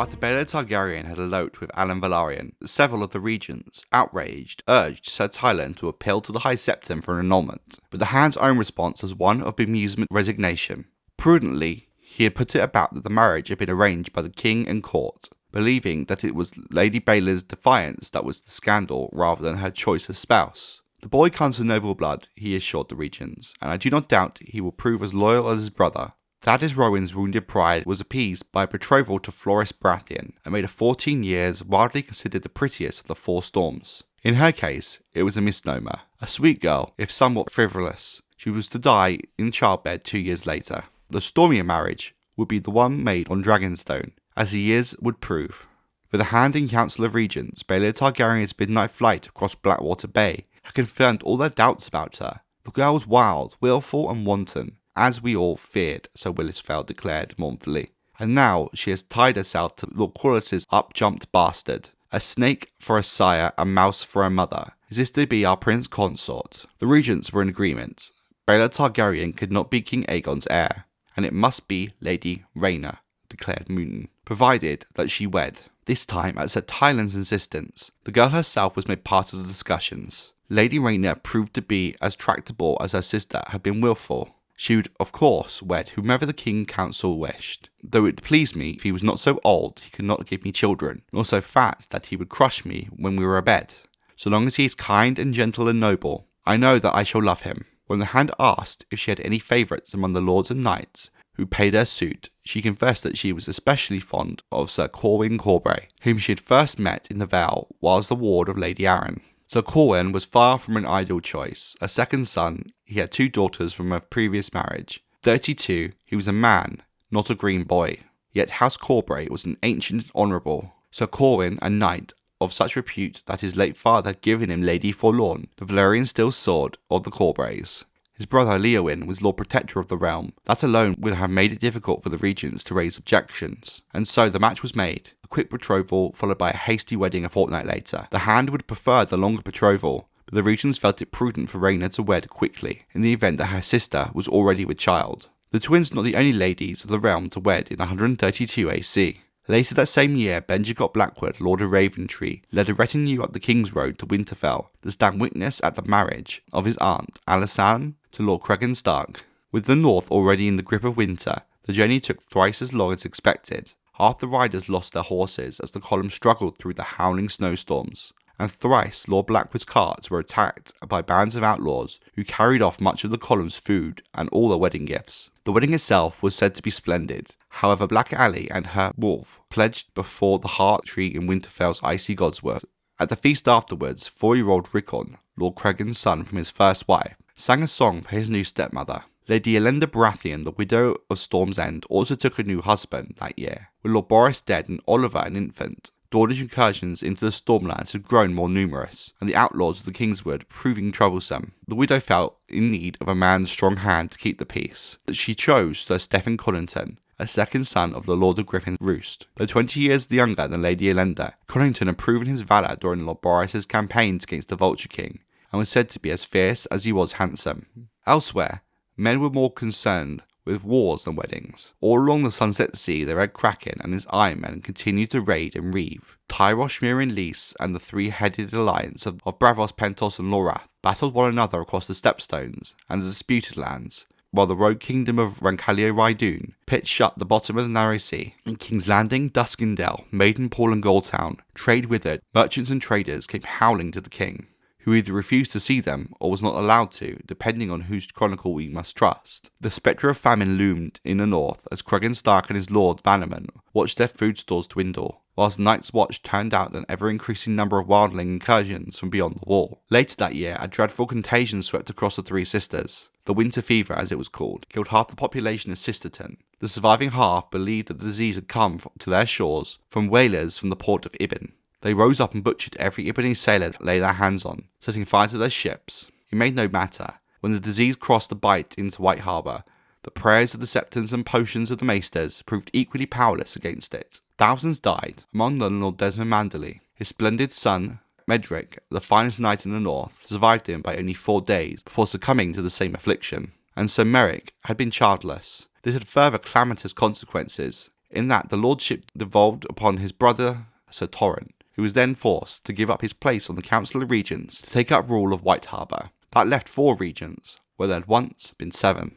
After Balea Targaryen had eloped with Alan Velaryon, several of the regents, outraged, urged Sir Tyland to appeal to the High Septon for an annulment, but the Hand's own response was one of bemusement resignation. Prudently, he had put it about that the marriage had been arranged by the king and court, believing that it was Lady Baela's defiance that was the scandal rather than her choice of spouse. The boy comes of noble blood, he assured the regents, and I do not doubt he will prove as loyal as his brother. Thaddeus Rowan's wounded pride was appeased by a betrothal to Florys Baratheon, and made of 14 years widely considered the prettiest of the four storms. In her case, it was a misnomer. A sweet girl, if somewhat frivolous, she was to die in childbed 2 years later. The stormier marriage would be the one made on Dragonstone, as the years would prove. For the Hand and Council of Regents, Balea Targaryen's midnight flight across Blackwater Bay had confirmed all their doubts about her. The girl was wild, willful and wanton, as we all feared, Sir Willisfeld declared mournfully. And now she has tied herself to Lord Corlys's up-jumped bastard. A snake for a sire, a mouse for a mother. Is this to be our prince consort? The regents were in agreement. Balea Targaryen could not be King Aegon's heir, and it must be Lady Rhaena, declared Moonton, provided that she wed. This time, at Sir Tyland's insistence, the girl herself was made part of the discussions. Lady Rhaena proved to be as tractable as her sister had been willful. She would, of course, wed whomever the King Council wished, though it pleased me if he was not so old he could not give me children, nor so fat that he would crush me when we were abed. So long as he is kind and gentle and noble, I know that I shall love him. When the Hand asked if she had any favourites among the lords and knights who paid her suit, she confessed that she was especially fond of Sir Corwyn Corbray, whom she had first met in the Vale while as the ward of Lady Arryn. Sir Corwyn was far from an ideal choice. A second son, he had 2 daughters from a previous marriage. 32, he was a man, not a green boy. Yet House Corbray was an ancient and honourable. Sir Corwyn, a knight of such repute that his late father had given him Lady Forlorn, the Valyrian steel sword of the Corbrays. His brother Leowyn was Lord Protector of the realm. That alone would have made it difficult for the regents to raise objections, and so the match was made. A quick betrothal followed by a hasty wedding a fortnight later. The Hand would prefer the longer betrothal, but the regents felt it prudent for Rhaena to wed quickly, in the event that her sister was already with child. The twins were not the only ladies of the realm to wed in 132 AC. Later that same year, Benjagot Blackwood, Lord of Raventree, led a retinue up the King's Road to Winterfell to stand witness at the marriage of his aunt, Alysanne, to Lord Cregan Stark. With the north already in the grip of winter, the journey took thrice as long as expected. Half the riders lost their horses as the column struggled through the howling snowstorms, and thrice Lord Blackwood's carts were attacked by bands of outlaws who carried off much of the column's food and all their wedding gifts. The wedding itself was said to be splendid. However, Black Aly and her wolf pledged before the heart tree in Winterfell's icy godsword. At the feast afterwards, 4-year-old Rickon, Lord Cregan's son from his first wife, sang a song for his new stepmother. Lady Elenda Baratheon, the widow of Storm's End, also took a new husband that year. With Lord Boris dead and Oliver an infant, Dornish incursions into the Stormlands had grown more numerous, and the outlaws of the Kingswood proving troublesome. The widow felt in need of a man's strong hand to keep the peace. That she chose Sir Stephen Connington, a second son of the Lord of Griffin's Roost. Though 20 years younger than Lady Elenda, Connington had proven his valour during Lord Boris's campaigns against the Vulture King, and was said to be as fierce as he was handsome. Elsewhere, men were more concerned with wars than weddings. All along the Sunset Sea, the Red Kraken and his Iron Men continued to raid and reeve. Tyrosh, Mirin Lys, and the three-headed alliance of Bravos, Pentos, and Lorath battled one another across the Stepstones and the disputed lands, while the rogue kingdom of Rancalio Rhydun pit shut the bottom of the narrow sea. In King's Landing, Duskendale, Maidenpool, and Goldtown, trade withered, merchants and traders came howling to the king, who either refused to see them or was not allowed to, depending on whose chronicle we must trust. The spectre of famine loomed in the north as Cregan Stark and his lord Bannerman watched their food stores dwindle, whilst Night's Watch turned out an ever-increasing number of wildling incursions from beyond the wall. Later that year, a dreadful contagion swept across the Three Sisters. The Winter Fever, as it was called, killed half the population of Sisterton. The surviving half believed that the disease had come to their shores from whalers from the port of Ibn. They rose up and butchered every Ibbenese sailor that laid their hands on, setting fire to their ships. It made no matter. When the disease crossed the Bight into White Harbour, the prayers of the Septons and potions of the Maesters proved equally powerless against it. Thousands died, among them Lord Desmond Manderley. His splendid son, Medric, the finest knight in the north, survived him by only 4 days before succumbing to the same affliction. And Sir Merrick had been childless. This had further calamitous consequences. in that the lordship devolved upon his brother Sir Torrent, who was then forced to give up his place on the Council of Regents to take up rule of White Harbour. That left 4 regions, where there had once been 7.